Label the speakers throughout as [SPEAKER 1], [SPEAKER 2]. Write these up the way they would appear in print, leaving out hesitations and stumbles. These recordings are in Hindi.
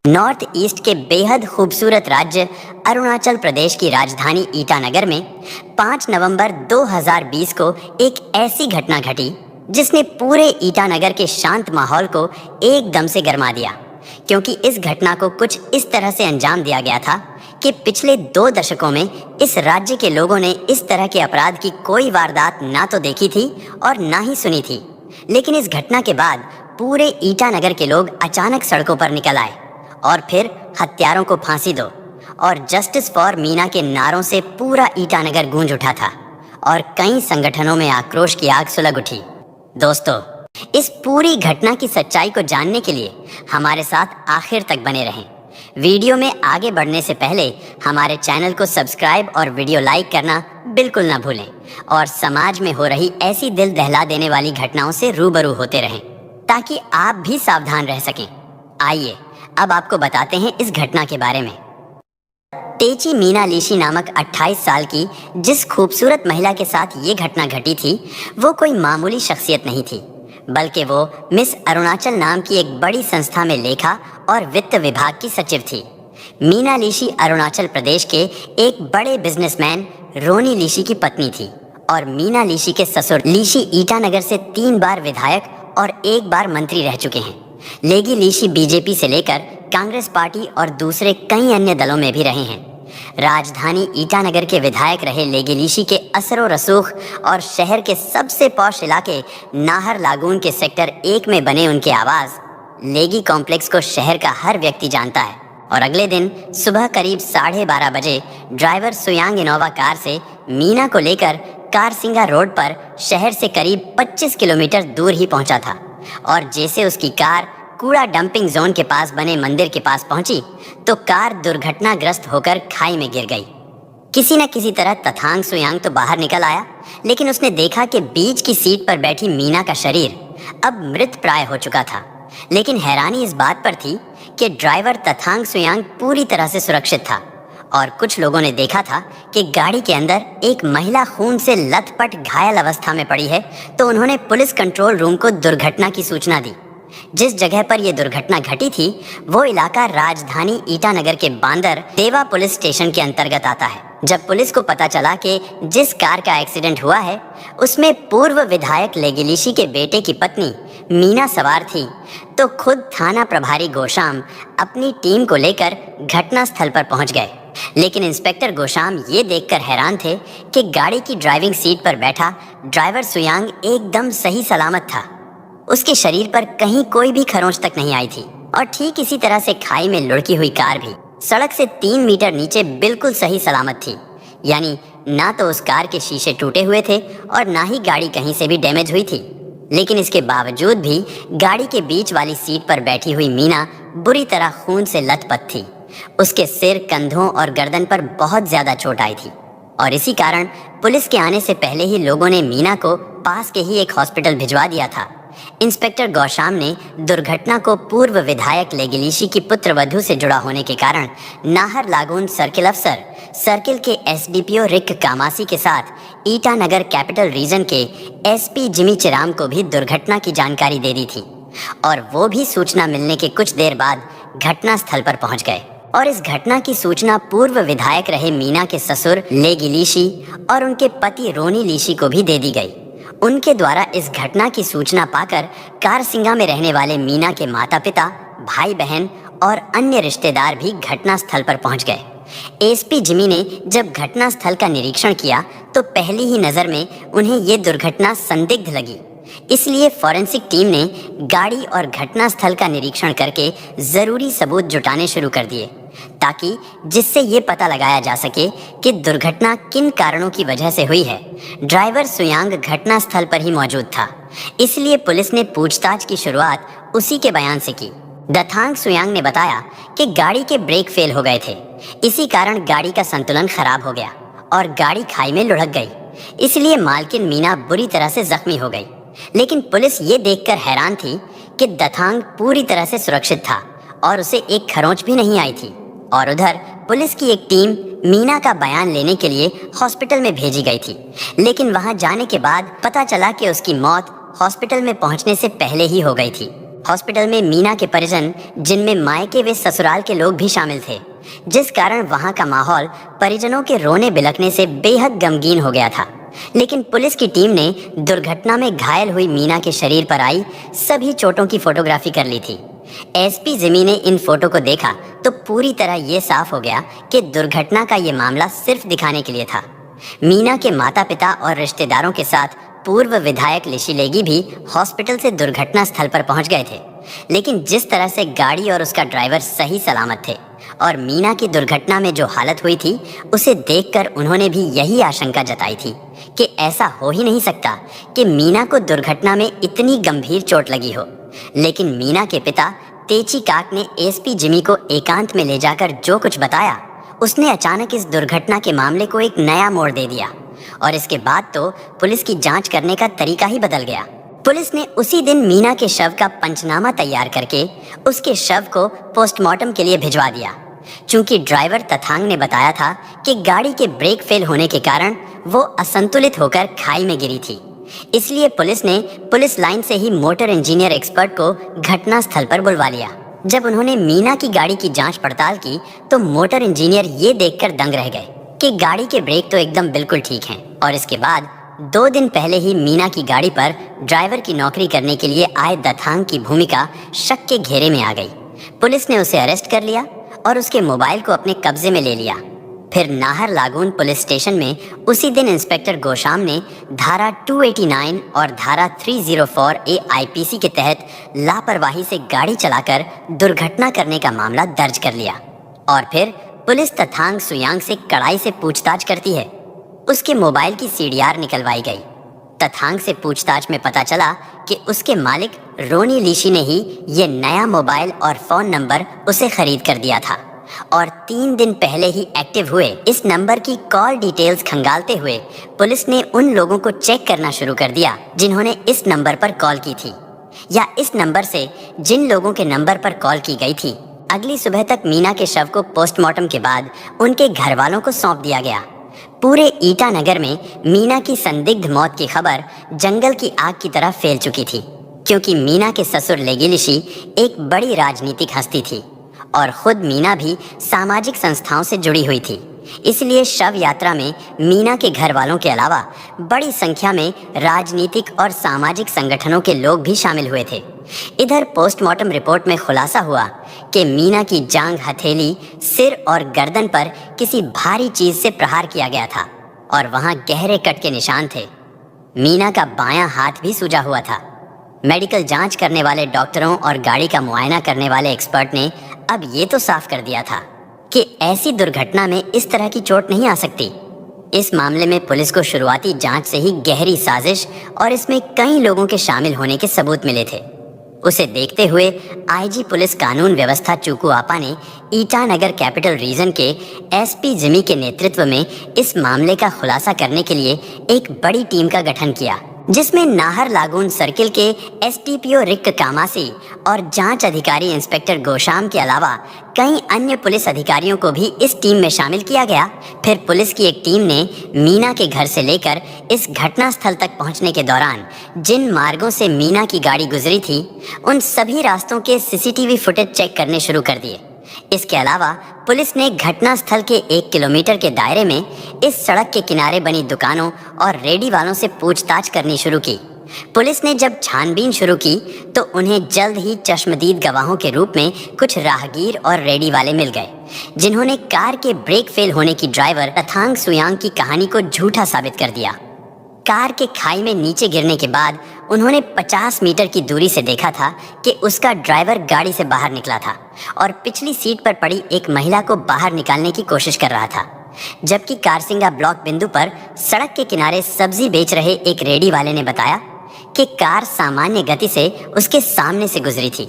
[SPEAKER 1] नॉर्थ ईस्ट के बेहद खूबसूरत राज्य अरुणाचल प्रदेश की राजधानी ईटानगर में 5 नवंबर 2020 को एक ऐसी घटना घटी जिसने पूरे ईटानगर के शांत माहौल को एकदम से गरमा दिया। क्योंकि इस घटना को कुछ इस तरह से अंजाम दिया गया था कि पिछले 2 दशकों में इस राज्य के लोगों ने इस तरह के अपराध की कोई वारदात ना तो देखी थी और ना ही सुनी थी। लेकिन इस घटना के बाद पूरे ईटानगर के लोग अचानक सड़कों पर निकल आए और फिर हत्यारों को फांसी दो और जस्टिस फॉर मीना के नारों से पूरा ईटानगर गूंज उठा था और कई संगठनों में आक्रोश की आग सुलग उठी। दोस्तों, इस पूरी घटना की सच्चाई को जानने के लिए हमारे साथ आखिर तक बने रहें। वीडियो में आगे बढ़ने से पहले हमारे चैनल को सब्सक्राइब और वीडियो लाइक करना बिल्कुल ना भूलें और समाज में हो रही ऐसी दिल दहला देने वाली घटनाओं से रूबरू होते रहें ताकि आप भी सावधान रह सकें। आइए अब आपको बताते हैं इस घटना के बारे में। तेची मीना लीशी नामक 28 साल की जिस खूबसूरत महिला के साथ ये घटना घटी थी वो कोई मामूली शख्सियत नहीं थी, बल्कि वो मिस अरुणाचल नाम की एक बड़ी संस्था में लेखा और वित्त विभाग की सचिव थी। मीना लीशी अरुणाचल प्रदेश के एक बड़े बिजनेसमैन रोनी लीशी की पत्नी थी और मीना लीशी के ससुर लीशी ईटानगर से 3 बार विधायक और 1 बार मंत्री रह चुके हैं। लेगी लीशी बीजेपी से लेकर कांग्रेस पार्टी और दूसरे कई अन्य दलों में भी रहे हैं। राजधानी ईटानगर के विधायक रहे लेगी लीशी के असरो रसूख और शहर के सबसे पॉश इलाके नाहर लागून के सेक्टर 1 में बने उनके आवास लेगी कॉम्प्लेक्स को शहर का हर व्यक्ति जानता है। और अगले दिन सुबह करीब 12:30 बजे ड्राइवर सुयांग इनोवा कार से मीना को लेकर कारसिंगा रोड पर शहर से करीब 25 किलोमीटर दूर ही पहुंचा था और जैसे उसकी कार कूड़ा डंपिंग जोन के पास बने मंदिर के पास पहुंची तो कार दुर्घटनाग्रस्त होकर खाई में गिर गई। किसी न किसी तरह तथांग सुयांग तो बाहर निकल आया, लेकिन उसने देखा कि बीच की सीट पर बैठी मीना का शरीर अब मृत प्राय हो चुका था। लेकिन हैरानी इस बात पर थी कि ड्राइवर तथांग सुयांग पूरी तरह से सुरक्षित था और कुछ लोगों ने देखा था कि गाड़ी के अंदर एक महिला खून से लथपथ घायल अवस्था में पड़ी है, तो उन्होंने पुलिस कंट्रोल रूम को दुर्घटना की सूचना दी। जिस जगह पर यह दुर्घटना घटी थी वो इलाका राजधानी ईटानगर के बांदर देवा पुलिस स्टेशन के अंतर्गत आता है। जब पुलिस को पता चला कि जिस कार का एक्सीडेंट हुआ है उसमें पूर्व विधायक लेगी लीशी के बेटे की पत्नी मीना सवार थी, तो खुद थाना प्रभारी गोशाम अपनी टीम को लेकर घटनास्थल पर पहुंच गए। लेकिन इंस्पेक्टर गोशाम ये देखकर हैरान थे कि गाड़ी की ड्राइविंग सीट पर बैठा ड्राइवर सुयांग एकदम सही सलामत था। उसके शरीर पर कहीं कोई भी खरोंच तक नहीं आई थी और ठीक इसी तरह से खाई में लुढ़की हुई कार भी सड़क से 3 मीटर नीचे बिल्कुल सही सलामत थी। यानी ना तो उस कार के शीशे टूटे हुए थे और ना ही गाड़ी कहीं से भी डैमेज हुई थी। लेकिन इसके बावजूद भी गाड़ी के बीच वाली सीट पर बैठी हुई मीना बुरी तरह खून से लथपथ थी। उसके सिर, कंधों और गर्दन पर बहुत ज्यादा चोट आई थी और इसी कारण पुलिस के आने से पहले ही लोगों ने मीना को पास के ही एक हॉस्पिटल भिजवा दिया था। इंस्पेक्टर गौशाम ने दुर्घटना को पूर्व विधायक लेगी लीशी की पुत्रवधू से जुड़ा होने के कारण नाहर लागून सर्किल अफसर, सर्किल के एसडीपीओ रिक कामासी के साथ ईटानगर कैपिटल रीजन के एसपी जिमी चिराम को भी दुर्घटना की जानकारी दे दी थी और वो भी सूचना मिलने के कुछ देर बाद घटनास्थल पर पहुंच गए। और इस घटना की सूचना पूर्व विधायक रहे मीना के ससुर लेगी लीशी और उनके पति रोनी लीशी को भी दे दी गई। उनके द्वारा इस घटना की सूचना पाकर कारसिंगा में रहने वाले मीना के माता पिता, भाई बहन और अन्य रिश्तेदार भी घटनास्थल पर पहुंच गए। एसपी जिमी ने जब घटनास्थल का निरीक्षण किया तो पहली ही नज़र में उन्हें ये दुर्घटना संदिग्ध लगी। इसलिए फॉरेंसिक टीम ने गाड़ी और घटनास्थल का निरीक्षण करके ज़रूरी सबूत जुटाने शुरू कर दिए ताकि जिससे ये पता लगाया जा सके कि दुर्घटना किन कारणों की वजह से हुई है। ड्राइवर सुयांग घटनास्थल पर ही मौजूद था, इसलिए पुलिस ने पूछताछ की शुरुआत उसी के बयान से की। दथांग सुयांग ने बताया कि गाड़ी के ब्रेक फेल हो गए थे, इसी कारण गाड़ी का संतुलन खराब हो गया और गाड़ी खाई में लुढ़क गई। इसलिए मालकिन मीना बुरी तरह से जख्मी हो गई। लेकिन पुलिस ये देखकर हैरान थी कि दथांग पूरी तरह से सुरक्षित था और उसे एक खरोंच भी नहीं आई थी। और उधर पुलिस की एक टीम मीना का बयान लेने के लिए हॉस्पिटल में भेजी गई थी, लेकिन वहां जाने के बाद पता चला कि उसकी मौत हॉस्पिटल में पहुंचने से पहले ही हो गई थी। हॉस्पिटल में मीना के परिजन, जिनमें मायके व ससुराल के लोग भी शामिल थे, जिस कारण वहां का माहौल परिजनों के रोने बिलखने से बेहद गमगीन हो गया था। लेकिन पुलिस की टीम ने दुर्घटना में घायल हुई मीना के शरीर पर आई सभी चोटों की फोटोग्राफी कर ली थी। एसपी जिमी ने इन फोटो को देखा तो पूरी तरह ये साफ हो गया कि दुर्घटना का ये मामला सिर्फ दिखाने के लिए था। मीना के माता पिता और रिश्तेदारों के साथ पूर्व विधायक लिशी लेगी भी हॉस्पिटल से दुर्घटना स्थल पर पहुंच गए थे। लेकिन जिस तरह से गाड़ी और उसका ड्राइवर सही सलामत थे और मीना की दुर्घटना में जो हालत हुई थी, उसे देखकर उन्होंने भी यही आशंका जताई थी कि ऐसा हो ही नहीं सकता कि मीना को दुर्घटना में इतनी गंभीर चोट लगी हो। लेकिन मीना के पिता तेची काक ने एसपी जिमी को एकांत में ले जाकर जो कुछ बताया, उसने अचानक इस दुर्घटना के मामले को एक नया मोड़ दे दिया और इसके बाद तो पुलिस की जांच करने का तरीका ही बदल गया। पुलिस ने उसी दिन मीना के शव का पंचनामा तैयार करके उसके शव को पोस्टमार्टम के लिए भिजवा दिया। चूंकि ड्राइवर तथांग ने बताया था कि गाड़ी के ब्रेक फेल होने के कारण वो असंतुलित होकर खाई में गिरी थी, इसलिए पुलिस ने पुलिस लाइन से ही मोटर इंजीनियर एक्सपर्ट को घटना स्थल पर बुलवा लिया। जब उन्होंने मीना की गाड़ी की जांच पड़ताल की तो मोटर इंजीनियर ये देखकर दंग रह गए कि गाड़ी के ब्रेक तो एकदम बिल्कुल ठीक हैं। और इसके बाद 2 दिन पहले ही मीना की गाड़ी पर ड्राइवर की नौकरी करने के लिए आए दथांग की भूमिका शक के घेरे में आ गई। पुलिस ने उसे अरेस्ट कर लिया और उसके मोबाइल को अपने कब्जे में ले लिया। फिर नाहर लागून पुलिस स्टेशन में उसी दिन इंस्पेक्टर गोशाम ने धारा 289 और धारा 304 ए आईपीसी के तहत लापरवाही से गाड़ी चलाकर दुर्घटना करने का मामला दर्ज कर लिया। और फिर पुलिस तथांग सुयांग से कड़ाई से पूछताछ करती है। उसके मोबाइल की सीडीआर निकलवाई गई। तथांग से पूछताछ में पता चला कि उसके मालिक रोनी लीशी ने ही ये नया मोबाइल और फोन नंबर उसे खरीद कर दिया था और 3 दिन पहले ही एक्टिव हुए इस नंबर की कॉल डिटेल्स खंगालते हुए पुलिस ने उन लोगों को चेक करना शुरू कर दिया जिन्होंने इस नंबर पर कॉल की थी या इस नंबर से जिन लोगों के नंबर पर कॉल की गई थी। अगली सुबह तक मीना के शव को पोस्टमार्टम के बाद उनके घर वालों को सौंप दिया गया। पूरे ईटानगर में मीना की संदिग्ध मौत की खबर जंगल की आग की तरह फैल चुकी थी, क्योंकि मीना के ससुर लेगिलिशी एक बड़ी राजनीतिक हस्ती थी और खुद मीना भी सामाजिक संस्थाओं से जुड़ी हुई थी। इसलिए शव यात्रा में मीना के घर वालों के अलावा बड़ी संख्या में राजनीतिक और सामाजिक संगठनों के लोग भी शामिल हुए थे। इधर पोस्टमार्टम रिपोर्ट में खुलासा हुआ कि मीना की जांघ, हथेली, सिर और गर्दन पर किसी भारी चीज से प्रहार किया गया था और वहां गहरे कट के निशान थे। मीना का बायां हाथ भी सूजा हुआ था। मेडिकल जांच करने वाले डॉक्टरों और गाड़ी का मुआयना करने वाले एक्सपर्ट ने अब ये तो साफ कर दिया था कि ऐसी दुर्घटना में इस तरह की चोट नहीं आ सकती। इस मामले में पुलिस को शुरुआती जांच से ही गहरी साजिश और इसमें कई लोगों के शामिल होने के सबूत मिले थे। उसे देखते हुए आईजी पुलिस कानून व्यवस्था चूकू आपा ने ईटानगर कैपिटल रीजन के एसपी जिमी के नेतृत्व में इस मामले का खुलासा करने के लिए एक बड़ी टीम का गठन किया, जिसमें नाहर लागून सर्किल के एसटीपीओ रिक कामासी और जांच अधिकारी इंस्पेक्टर गोशाम के अलावा कई अन्य पुलिस अधिकारियों को भी इस टीम में शामिल किया गया। फिर पुलिस की एक टीम ने मीना के घर से लेकर इस घटना स्थल तक पहुंचने के दौरान जिन मार्गों से मीना की गाड़ी गुजरी थी, उन सभी रास्तों के सीसीटीवी फुटेज चेक करने शुरू कर दिए। इसके अलावा पुलिस ने घटना स्थल के 1 किलोमीटर के दायरे में इस सड़क के किनारे बनी दुकानों और रेडी वालों से पूछताछ करनी शुरू की। पुलिस ने जब छानबीन शुरू की तो उन्हें जल्द ही चश्मदीद गवाहों के रूप में कुछ राहगीर और रेडी वाले मिल गए, जिन्होंने कार के ब्रेक फेल होने की ड्राइवर तथांग सुयांग की कहानी को झूठा साबित कर दिया। कार के खाई में नीचे गिरने के बाद उन्होंने 50 मीटर की दूरी से देखा था कि उसका ड्राइवर गाड़ी से बाहर निकला था और पिछली सीट पर पड़ी एक महिला को बाहर निकालने की कोशिश कर रहा था, जबकि कारसिंगा ब्लॉक बिंदु पर सड़क के किनारे सब्जी बेच रहे एक रेडी वाले ने बताया कि कार सामान्य गति से उसके सामने से गुजरी थी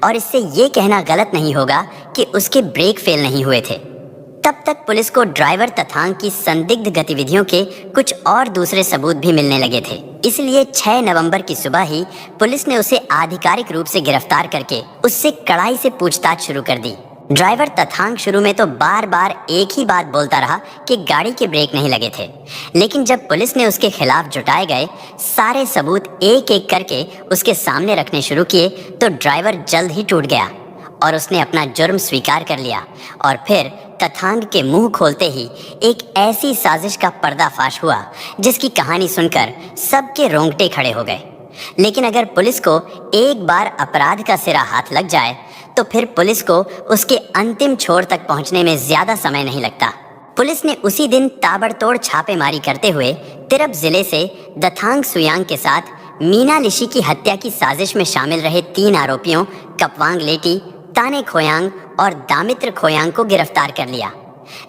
[SPEAKER 1] और इससे ये कहना गलत नहीं होगा कि उसके ब्रेक फेल नहीं हुए थे। तब तक पुलिस को ड्राइवर तथांग की संदिग्ध गतिविधियों के कुछ और दूसरे सबूत भी मिलने लगे थे। इसलिए 6 नवंबर की सुबह ही पुलिस ने उसे आधिकारिक रूप से गिरफ्तार करके उससे कड़ाई से पूछताछ शुरू कर दी। ड्राइवर तथांग शुरू में तो बार बार एक ही बात बोलता रहा कि गाड़ी के ब्रेक नहीं लगे थे, लेकिन जब पुलिस ने उसके खिलाफ जुटाए गए सारे सबूत एक एक करके उसके सामने रखने शुरू किए तो ड्राइवर जल्द ही टूट गया और उसने अपना जुर्म स्वीकार कर लिया। और फिर तथांग के मुंह खोलते ही एक ऐसी साजिश का पर्दाफाश हुआ जिसकी कहानी सुनकर सबके रोंगटे खड़े हो गए। लेकिन अगर पुलिस को एक बार अपराध का सिरा हाथ लग जाए तो फिर पुलिस को उसके अंतिम छोर तक पहुंचने में ज्यादा समय नहीं लगता। पुलिस ने उसी दिन ताबड़तोड़ छापेमारी करते हुए तिरप जिले से दथांग सुयांग के साथ मीना लिशी की हत्या की साजिश में शामिल रहे 3 आरोपियों कपवांग लेटी, ताने खोयांग और दामित्र खोयांग को गिरफ्तार कर लिया।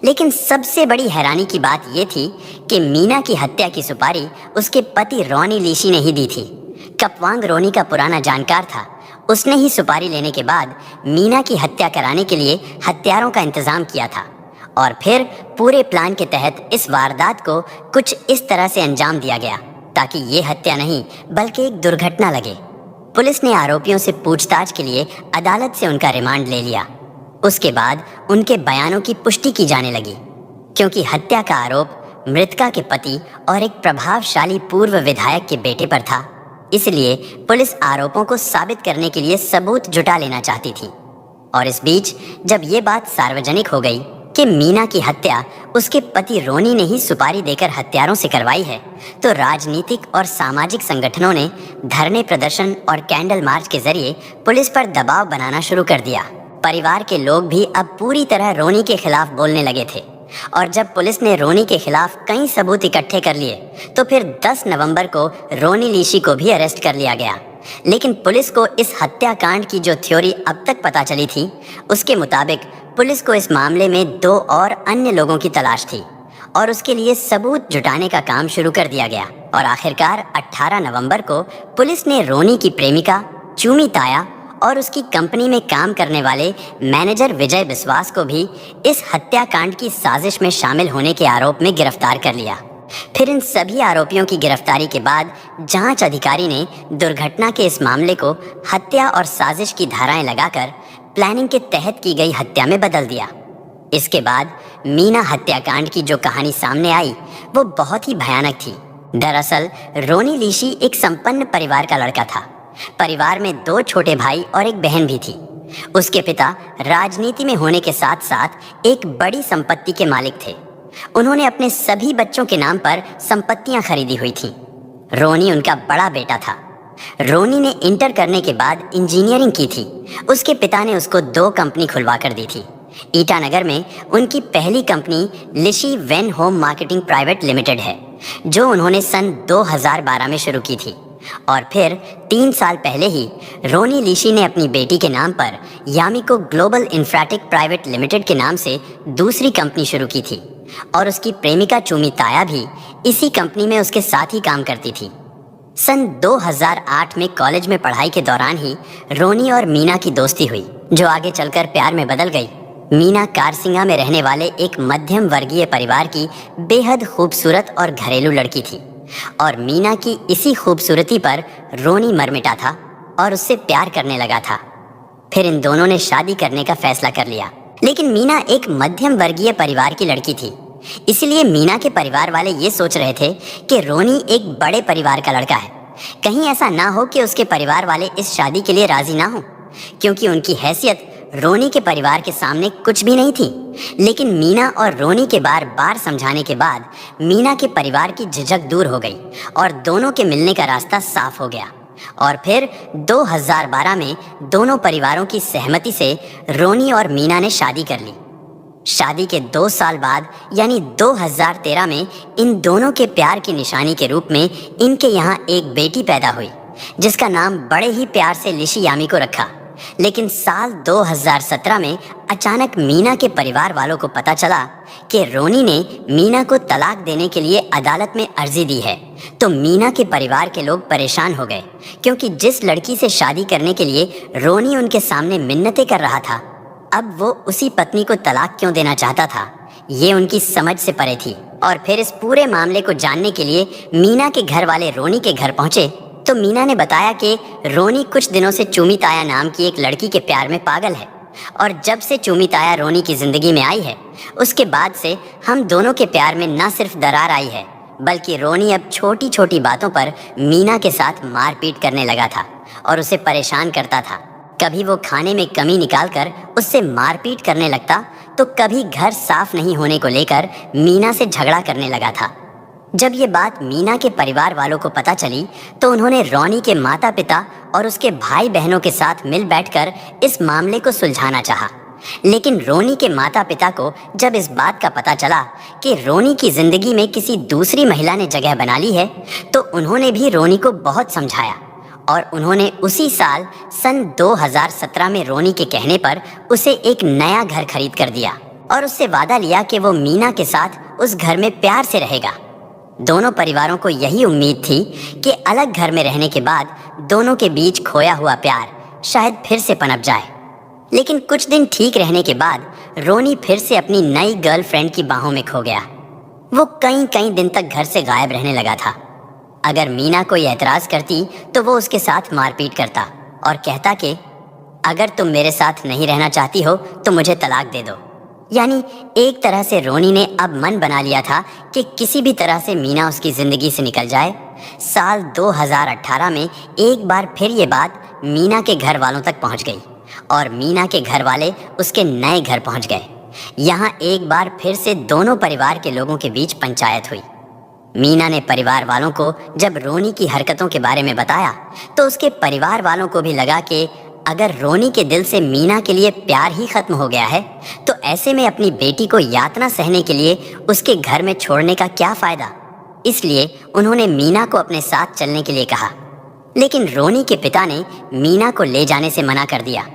[SPEAKER 1] लेकिन सबसे बड़ी हैरानी की बात यह थी कि मीना की हत्या की सुपारी उसके पति रोनी लिशी ने ही दी थी। कपवांग रोनी का पुराना जानकार था। उसने ही सुपारी लेने के बाद मीना की हत्या कराने के लिए हत्यारों का इंतजाम किया था और फिर पूरे प्लान के तहत इस वारदात को कुछ इस तरह से अंजाम दिया गया ताकि ये हत्या नहीं बल्कि एक दुर्घटना लगे। पुलिस ने आरोपियों से पूछताछ के लिए अदालत से उनका रिमांड ले लिया। उसके बाद उनके बयानों की पुष्टि की जाने लगी। क्योंकि हत्या का आरोप मृतका के पति और एक प्रभावशाली पूर्व विधायक के बेटे पर था, इसलिए पुलिस आरोपों को साबित करने के लिए सबूत जुटा लेना चाहती थी। और इस बीच जब ये बात सार्वजनिक हो गई कि मीना की हत्या उसके पति रोनी ने ही सुपारी देकर हत्यारों से करवाई है, तो राजनीतिक और सामाजिक संगठनों ने धरने प्रदर्शन और कैंडल मार्च के जरिए पुलिस पर दबाव बनाना शुरू कर दिया। परिवार के लोग भी अब पूरी तरह रोनी के खिलाफ बोलने लगे थे और जब पुलिस ने रोनी के खिलाफ कई सबूत इकट्ठे कर लिए तो फिर 10 नवंबर को रोनी लिशी को भी अरेस्ट कर लिया गया। लेकिन पुलिस को इस हत्याकांड की जो थ्योरी अब तक पता चली थी, उसके मुताबिक पुलिस को इस मामले में 2 और अन्य लोगों की तलाश थी और उसके लिए सबूत जुटाने का काम शुरू कर दिया गया। और आखिरकार 18 नवंबर को पुलिस ने रोनी की प्रेमिका चूमी ताया और उसकी कंपनी में काम करने वाले मैनेजर विजय बिस्वास को भी इस हत्याकांड की साजिश में शामिल होने के आरोप में गिरफ्तार कर लिया। फिर इन सभी आरोपियों की गिरफ्तारी के बाद जांच अधिकारी ने दुर्घटना के इस मामले को हत्या और साजिश की धाराएं लगाकर प्लानिंग के तहत की गई हत्या में बदल दिया। इसके बाद मीना हत्याकांड की जो कहानी सामने आई वो बहुत ही भयानक थी। दरअसल रोनी लिशी एक संपन्न परिवार का लड़का था। परिवार में 2 छोटे भाई और एक बहन भी थी। उसके पिता राजनीति में होने के साथ साथ एक बड़ी संपत्ति के मालिक थे। उन्होंने अपने सभी बच्चों के नाम पर संपत्तियां खरीदी हुई थीं। रोनी उनका बड़ा बेटा था। रोनी ने इंटर करने के बाद इंजीनियरिंग की थी। उसके पिता ने उसको 2 कंपनी खुलवा कर दी थी। ईटानगर में उनकी पहली company Lishi Wayne home marketing private limited है, जो उन्होंने सन 2012 में शुरू की थी। और फिर 3 साल पहले ही रोनी लिशी ने अपनी बेटी के नाम पर यामिको ग्लोबल इंफ्राटेक प्राइवेट लिमिटेड के नाम से दूसरी कंपनी शुरू की थी और उसकी प्रेमिका चूमी ताया भी इसी कंपनी में उसके साथ ही काम करती थी। सन 2008 में कॉलेज में पढ़ाई के दौरान ही रोनी और मीना की दोस्ती हुई, जो आगे चलकर प्यार में बदल गई। मीना कारसिंगा में रहने वाले एक मध्यम वर्गीय परिवार की बेहद खूबसूरत और घरेलू लड़की थी और मीना की इसी खूबसूरती पर रोनी मरमिटा था और उससे प्यार करने लगा था। फिर इन दोनों ने शादी करने का फैसला कर लिया। लेकिन मीना एक मध्यम वर्गीय परिवार की लड़की थी, इसलिए मीना के परिवार वाले ये सोच रहे थे कि रोनी एक बड़े परिवार का लड़का है। कहीं ऐसा ना हो कि उसके परिवार वाले इस शादी के लिए राजी ना हो, क्योंकि उनकी हैसियत रोनी के परिवार के सामने कुछ भी नहीं थी। लेकिन मीना और रोनी के बार बार समझाने के बाद मीना के परिवार की झिझक दूर हो गई और दोनों के मिलने का रास्ता साफ हो गया। और फिर 2012 में दोनों परिवारों की सहमति से रोनी और मीना ने शादी कर ली। शादी के 2 साल बाद यानी 2013 में इन दोनों के प्यार की निशानी के रूप में इनके यहाँ एक बेटी पैदा हुई, जिसका नाम बड़े ही प्यार से लिशी यामी को रखा। लेकिन साल 2017 में अचानक मीना के परिवार वालों को पता चला कि रोनी ने मीना को तलाक देने के लिए अदालत में अर्जी दी है। तो मीना के परिवार के लोग परेशान हो गए, क्योंकि जिस लड़की से शादी करने के लिए रोनी उनके सामने मिन्नतें कर रहा था, अब वो उसी पत्नी को तलाक क्यों देना चाहता था, ये उनकी समझ से परे थी। और फिर इस पूरे मामले को जानने के लिए मीना के घर वाले रोनी के घर पहुंचे तो मीना ने बताया कि रोनी कुछ दिनों से चूमी ताया नाम की एक लड़की के प्यार में पागल है और जब से चूमी ताया रोनी की जिंदगी में आई है, उसके बाद से हम दोनों के प्यार में न सिर्फ दरार आई है, बल्कि रोनी अब छोटी छोटी बातों पर मीना के साथ मारपीट करने लगा था और उसे परेशान करता था। कभी वो खाने में कमी निकालकर उससे मारपीट करने लगता, तो कभी घर साफ नहीं होने को लेकर मीना से झगड़ा करने लगा था। जब ये बात मीना के परिवार वालों को पता चली, तो उन्होंने रोनी के माता पिता और उसके भाई बहनों के साथ मिल बैठकर इस मामले को सुलझाना चाहा। लेकिन रोनी के माता पिता को जब इस बात का पता चला कि रोनी की जिंदगी में किसी दूसरी महिला ने जगह बना ली है, तो उन्होंने भी रोनी को बहुत समझाया और उन्होंने उसी साल सन 2017 में रोनी के कहने पर उसे एक नया घर खरीद कर दिया और उससे वादा लिया कि वो मीना के साथ उस घर में प्यार से रहेगा। दोनों परिवारों को यही उम्मीद थी कि अलग घर में रहने के बाद दोनों के बीच खोया हुआ प्यार शायद फिर से पनप जाए। लेकिन कुछ दिन ठीक रहने के बाद रोनी फिर से अपनी नई गर्लफ्रेंड की बाहों में खो गया। वो कई कई दिन तक घर से गायब रहने लगा था। अगर मीना कोई एतराज़ करती तो वो उसके साथ मारपीट करता और कहता कि अगर तुम मेरे साथ नहीं रहना चाहती हो तो मुझे तलाक दे दो। यानी एक तरह से रोनी ने अब मन बना लिया था कि किसी भी तरह से मीना उसकी ज़िंदगी से निकल जाए। साल 2018 में एक बार फिर ये बात मीना के घर वालों तक पहुंच गई और मीना के घर वाले उसके नए घर पहुंच गए। यहाँ एक बार फिर से दोनों परिवार के लोगों के बीच पंचायत हुई। मीना ने परिवार वालों को जब रोनी की हरकतों के बारे में बताया, तो उसके परिवार वालों को भी लगा कि अगर रोनी के दिल से मीना के लिए प्यार ही खत्म हो गया है, तो ऐसे में अपनी बेटी को यातना सहने के लिए उसके घर में छोड़ने का क्या फ़ायदा। इसलिए उन्होंने मीना को अपने साथ चलने के लिए कहा। लेकिन रोनी के पिता ने मीना को ले जाने से मना कर दिया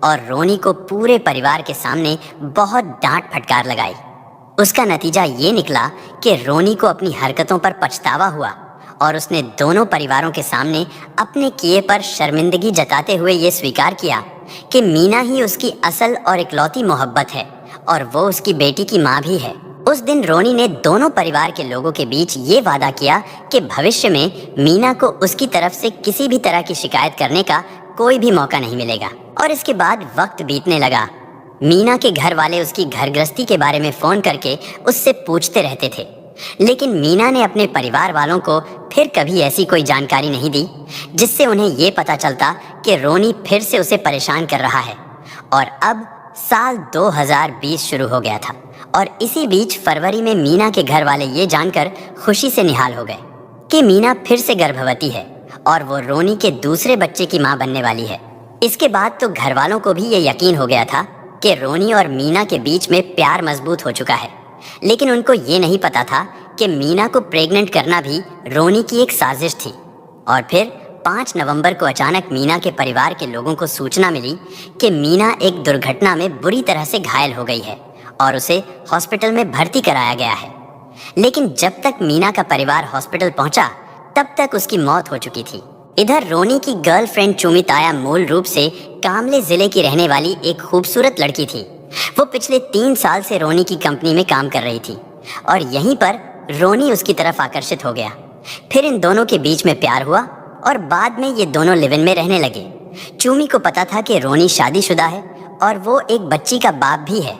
[SPEAKER 1] और रोनी को पूरे परिवार के सामने बहुत डांट फटकार लगाई। उसका नतीजा ये निकला कि रोनी को अपनी हरकतों पर पछतावा हुआ और उसने दोनों परिवारों के सामने अपने किए पर शर्मिंदगी जताते हुए ये स्वीकार किया कि मीना ही उसकी असल और इकलौती मोहब्बत है और वो उसकी बेटी की माँ भी है। उस दिन रोनी ने दोनों परिवार के लोगों के बीच ये वादा किया कि भविष्य में मीना को उसकी तरफ से किसी भी तरह की शिकायत करने का कोई भी मौका नहीं मिलेगा। और इसके बाद वक्त बीतने लगा। मीना के घर वाले उसकी घरगृहस्थी के बारे में फ़ोन करके उससे पूछते रहते थे, लेकिन मीना ने अपने परिवार वालों को फिर कभी ऐसी कोई जानकारी नहीं दी जिससे उन्हें ये पता चलता कि रोनी फिर से उसे परेशान कर रहा है। और अब साल 2020 शुरू हो गया था और इसी बीच फरवरी में मीना के घर वाले ये जानकर खुशी से निहाल हो गए कि मीना फिर से गर्भवती है और वो रोनी के दूसरे बच्चे की माँ बनने वाली है। इसके बाद तो घर वालों को भी ये यकीन हो गया था कि रोनी और मीना के बीच में प्यार मजबूत हो चुका है। लेकिन उनको ये नहीं पता था कि मीना को प्रेग्नेंट करना भी रोनी की एक साजिश थी। और फिर 5 नवंबर को अचानक मीना के परिवार के लोगों को सूचना मिली कि मीना एक दुर्घटना में बुरी तरह से घायल हो गई है और उसे हॉस्पिटल में भर्ती कराया गया है। लेकिन जब तक मीना का परिवार हॉस्पिटल पहुंचा, तब तक उसकी मौत हो चुकी थी। इधर रोनी की गर्लफ्रेंड चूमी ताया मूल रूप से कामले जिले की रहने वाली एक खूबसूरत लड़की थी। वो पिछले 3 साल से रोनी की कंपनी में काम कर रही थी और यहीं पर रोनी उसकी तरफ आकर्षित हो गया। फिर इन दोनों के बीच में प्यार हुआ और बाद में ये दोनों लिव इन में रहने लगे। चूमी को पता था कि रोनी शादीशुदा है और वो एक बच्ची का बाप भी है,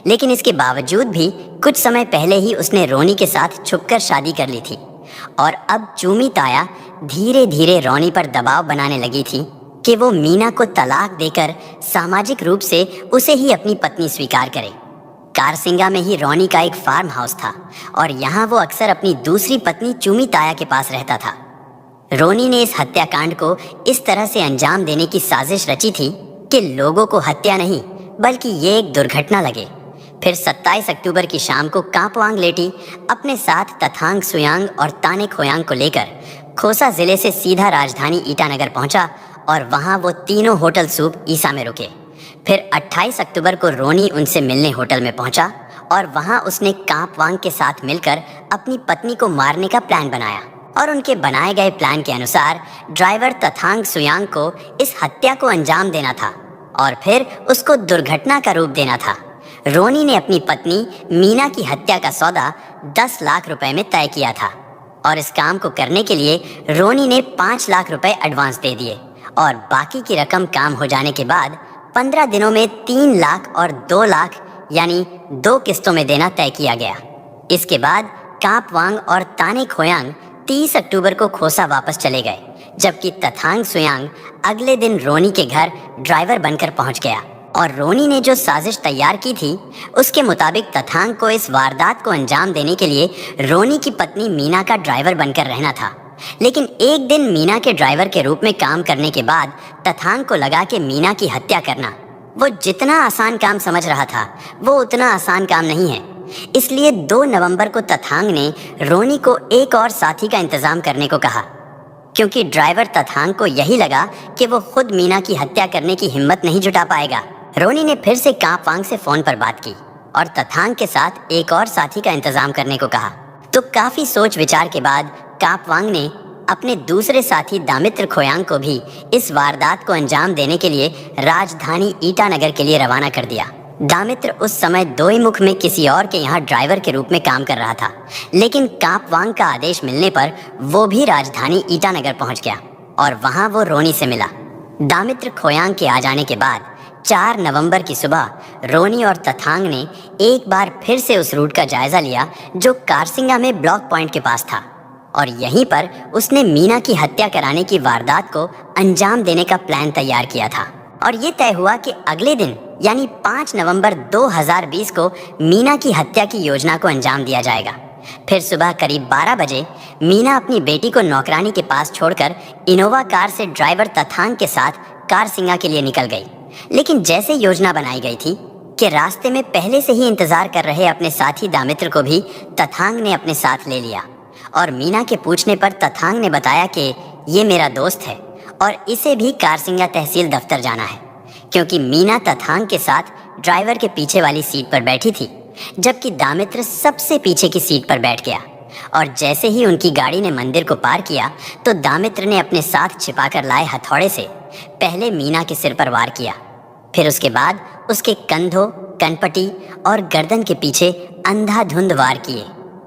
[SPEAKER 1] लेकिन इसके बावजूद भी कुछ समय पहले ही उसने रोनी के साथ छुपकर शादी कर ली थी। और अब चूमी ताया धीरे धीरे रोनी पर दबाव बनाने लगी थी कि वो मीना को तलाक देकर सामाजिक रूप से उसे ही अपनी पत्नी स्वीकार करे। कारसिंगा में ही रोनी का एक फार्म हाउस था और यहाँ वो अक्सर अपनी दूसरी पत्नी चूमी ताया के पास रहता था। रोनी ने इस हत्याकांड को इस तरह से अंजाम देने की साजिश रची थी कि लोगों को हत्या नहीं बल्कि ये एक दुर्घटना लगे। फिर 27 अक्टूबर की शाम को कापवांग लेटी अपने साथ तथांग सुयांग और ताने खोयांग को लेकर खोसा जिले से सीधा राजधानी ईटानगर पहुंचा और वहां वो तीनों होटल सूप ईसा में रुके। फिर 28 अक्टूबर को रोनी उनसे मिलने होटल में पहुंचा और वहां उसने कापवांग के साथ मिलकर अपनी पत्नी को मारने का प्लान बनाया और उनके बनाए गए प्लान के अनुसार ड्राइवर तथांग सुयांग को इस हत्या को अंजाम देना था और फिर उसको दुर्घटना का रूप देना था। रोनी ने अपनी पत्नी मीना की हत्या का सौदा 10 लाख रुपए में तय किया था और इस काम को करने के लिए रोनी ने 5 लाख रुपए एडवांस दे दिए और बाकी की रकम काम हो जाने के बाद 15 दिनों में 3 लाख और 2 लाख यानी 2 किस्तों में देना तय किया गया। इसके बाद काप वांग और ताने खोयांग 30 अक्टूबर को खोसा वापस चले गए, जबकि तथांग सुयांग अगले दिन रोनी के घर ड्राइवर बनकर पहुंच गया। और रोनी ने जो साजिश तैयार की थी उसके मुताबिक तथांग को इस वारदात को अंजाम देने के लिए रोनी की पत्नी मीना का ड्राइवर बनकर रहना था। लेकिन एक दिन मीना के ड्राइवर के रूप में काम करने के बाद तथांग को लगा कि मीना की हत्या करना वो जितना आसान काम समझ रहा था वो उतना आसान काम नहीं है। इसलिए 2 नवंबर को तथांग ने रोनी को एक और साथी का इंतजाम करने को कहा, क्योंकि ड्राइवर तथांग को यही लगा कि वो खुद मीना की हत्या करने की हिम्मत नहीं जुटा पाएगा। रोनी ने फिर से काप वांग से फोन पर बात की और तथांग के साथ एक और साथी का इंतजाम करने को कहा। तो काफी सोच विचार के बाद काप वांग ने अपने दूसरे साथी दामित्र खोयांग को भी इस वारदात को अंजाम देने के लिए राजधानी ईटानगर के लिए रवाना कर दिया। दामित्र उस समय दोईमुख में किसी और के यहाँ ड्राइवर के रूप में काम कर रहा था, लेकिन काप वांग का आदेश मिलने पर वो भी राजधानी ईटानगर पहुंच गया और वहां वो रोनी से मिला। दामित्र खोयांग के आ जाने के बाद 4 नवंबर की सुबह रोनी और तथांग ने एक बार फिर से उस रूट का जायजा लिया जो कारसिंगा में ब्लॉक पॉइंट के पास था, और यहीं पर उसने मीना की हत्या कराने की वारदात को अंजाम देने का प्लान तैयार किया था। और ये तय हुआ कि अगले दिन यानी 5 नवंबर 2020 को मीना की हत्या की योजना को अंजाम दिया जाएगा। फिर सुबह करीब 12 बजे मीना अपनी बेटी को नौकरानी के पास छोड़कर इनोवा कार से ड्राइवर तथांग के साथ कारसिंगा के लिए निकल गई। लेकिन जैसे योजना बनाई गई थी कि रास्ते में पहले से ही इंतजार कर रहे अपने साथी दामित्र को भी तथांग ने अपने साथ ले लिया, और मीना के पूछने पर तथांग ने बताया कि ये मेरा दोस्त है और इसे भी कारसिंगा तहसील दफ्तर जाना है, क्योंकि मीना तथांग के साथ ड्राइवर के पीछे वाली सीट पर बैठी थी, जबकि दामित्र सबसे पीछे की सीट पर बैठ गया। और जैसे ही उनकी गाड़ी ने मंदिर को पार किया तो दामित्र ने अपने साथ छिपाकर लाए हथौड़े से पहले मीना के सिर पर वार किया, फिर उसके बाद उसके कंधों, कनपटी और गर्दन के पीछे अंधाधुंध वार किए।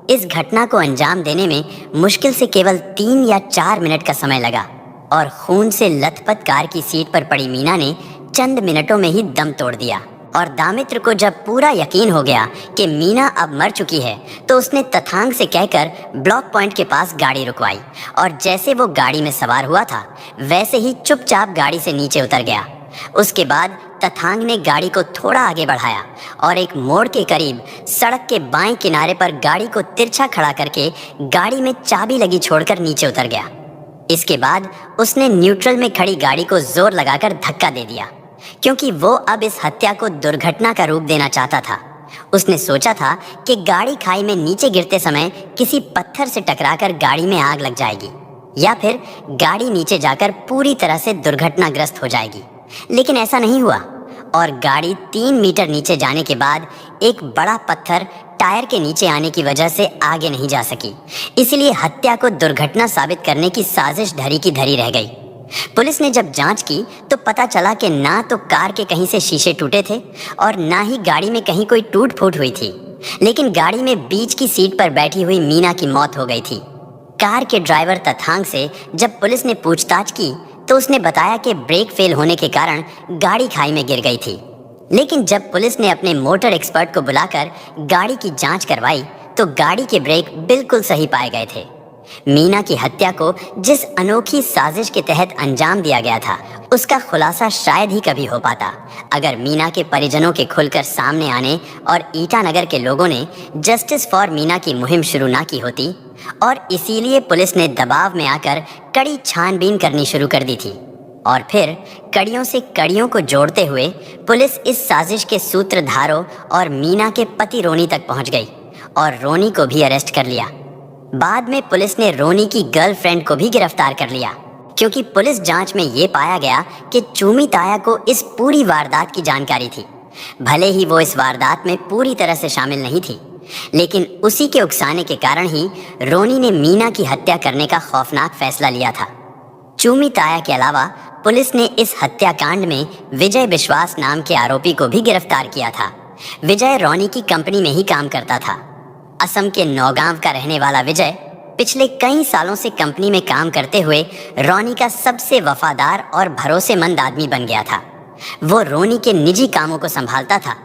[SPEAKER 1] इस घटना को अंजाम देने में मुश्किल से केवल 3 या 4 मिनट का समय लगा, और खून से लथपथ कार की सीट पर पड़ी मीना ने चंद मिनटों में ही दम तोड़ दिया। और दामित्र को जब पूरा यकीन हो गया कि मीना अब मर चुकी है तो उसने तथांग से कहकर ब्लॉक पॉइंट के पास गाड़ी रुकवाई, और जैसे वो गाड़ी में सवार हुआ था वैसे ही चुपचाप गाड़ी से नीचे उतर गया। उसके बाद तथांग ने गाड़ी को थोड़ा आगे बढ़ाया और एक मोड़ के करीब सड़क के बाएं किनारे पर गाड़ी को तिरछा खड़ा करके गाड़ी में चाबी लगी छोड़कर नीचे उतर गया। इसके बाद उसने न्यूट्रल में खड़ी गाड़ी को जोर लगाकर धक्का दे दिया, क्योंकि वो अब इस हत्या को दुर्घटना का रूप देना चाहता था। उसने सोचा था कि गाड़ी खाई में नीचे गिरते समय किसी पत्थर से टकराकर गाड़ी में आग लग जाएगी, या फिर गाड़ी नीचे जाकर पूरी तरह से दुर्घटनाग्रस्त हो जाएगी। लेकिन ऐसा नहीं हुआ, और गाड़ी 3 मीटर नीचे जाने के बाद एक बड़ा पत्थर टायर के नीचे आने की वजह से आगे नहीं जा सकी। इसलिए हत्या को दुर्घटना साबित करने की साजिश धरी की धरी रह गई। पुलिस ने जब जांच की तो पता चला कि ना तो कार के कहीं से शीशे टूटे थे और ना ही गाड़ी में कहीं कोई टूट फूट हुई थी, लेकिन गाड़ी में बीच की सीट पर बैठी हुई मीना की मौत हो गई थी। कार के ड्राइवर तथांग से जब पुलिस ने पूछताछ की तो उसने बताया कि ब्रेक फेल होने के कारण गाड़ी खाई में गिर गई थी। लेकिन जब पुलिस ने अपने मोटर एक्सपर्ट को बुलाकर गाड़ी की जांच करवाई तो गाड़ी के ब्रेक बिल्कुल सही पाए गए थे। मीना की हत्या को जिस अनोखी साजिश के तहत अंजाम दिया गया था उसका खुलासा शायद ही कभी हो पाता अगर मीना के परिजनों के खुलकर सामने आने और ईटानगर के लोगों ने जस्टिस फॉर मीना की मुहिम शुरू ना की होती, और इसीलिए पुलिस ने दबाव में आकर कड़ी छानबीन करनी शुरू कर दी थी। और फिर कड़ियों से कड़ियों को जोड़ते हुए पुलिस इस साजिश के सूत्रधारों और मीना के पति रोनी तक पहुंच गई और रोनी को भी अरेस्ट कर लिया। बाद में पुलिस ने रोनी की गर्लफ्रेंड को भी गिरफ्तार कर लिया, क्योंकि पुलिस जांच में ये पाया गया कि चूमी ताया को इस पूरी वारदात की जानकारी थी। भले ही वो इस वारदात में पूरी तरह से शामिल नहीं थी, लेकिन उसी के उकसाने के कारण ही रोनी ने मीना की हत्या करने का खौफनाक फैसला लिया था। चूमी ताया के अलावा पुलिस ने इस हत्याकांड में विजय विश्वास नाम के आरोपी को भी गिरफ्तार किया था। विजय रोनी की कंपनी में ही काम करता था। असम के नौगांव का रहने वाला विजय पिछले कई सालों से कंपनी में काम करते हुए रोनी का सबसे वफादार और भरोसेमंद आदमी बन गया था। वो रोनी के निजी कामों को संभालता था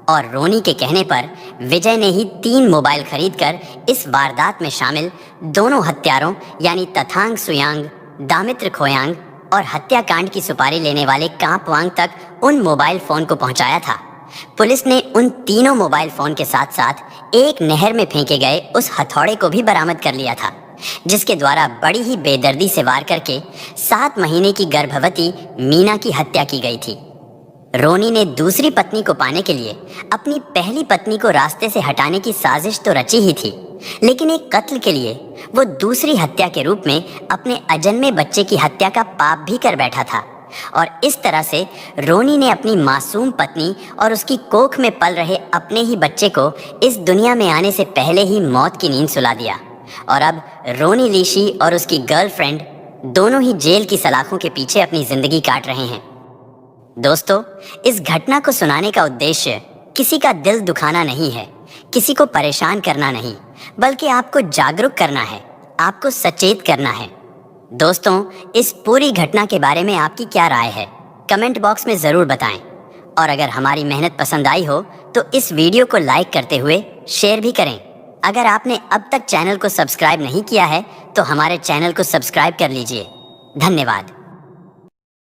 [SPEAKER 1] और रोनी के कहने पर विजय ने ही 3 मोबाइल खरीदकर इस वारदात में शामिल दोनों हत्यारों यानी तथांग सुयांग, दामित्र खोयांग और हत्याकांड की सुपारी लेने वाले कांपवांग तक उन मोबाइल फोन को पहुंचाया था। पुलिस ने उन तीनों मोबाइल फोन के साथ साथ एक नहर में फेंके गए उस हथौड़े को भी बरामद कर लिया था, जिसके द्वारा बड़ी ही बेदर्दी से वार करके 7 महीने की गर्भवती मीना की हत्या की गई थी। रोनी ने दूसरी पत्नी को पाने के लिए अपनी पहली पत्नी को रास्ते से हटाने की साजिश तो रची ही थी, लेकिन एक कत्ल के लिए वो दूसरी हत्या के रूप में अपने अजन्मे बच्चे की हत्या का पाप भी कर बैठा था। और इस तरह से रोनी ने अपनी मासूम पत्नी और उसकी कोख में पल रहे अपने ही बच्चे को इस दुनिया में आने से पहले ही मौत की नींद सुला दिया। और अब रोनी लीशी और उसकी गर्लफ्रेंड दोनों ही जेल की सलाखों के पीछे अपनी जिंदगी काट रहे हैं। दोस्तों, इस घटना को सुनाने का उद्देश्य किसी का दिल दुखाना नहीं है, किसी को परेशान करना नहीं, बल्कि आपको जागरूक करना है, आपको सचेत करना है। दोस्तों, इस पूरी घटना के बारे में आपकी क्या राय है, कमेंट बॉक्स में ज़रूर बताएं। और अगर हमारी मेहनत पसंद आई हो तो इस वीडियो को लाइक करते हुए शेयर भी करें। अगर आपने अब तक चैनल को सब्सक्राइब नहीं किया है तो हमारे चैनल को सब्सक्राइब कर लीजिए। धन्यवाद।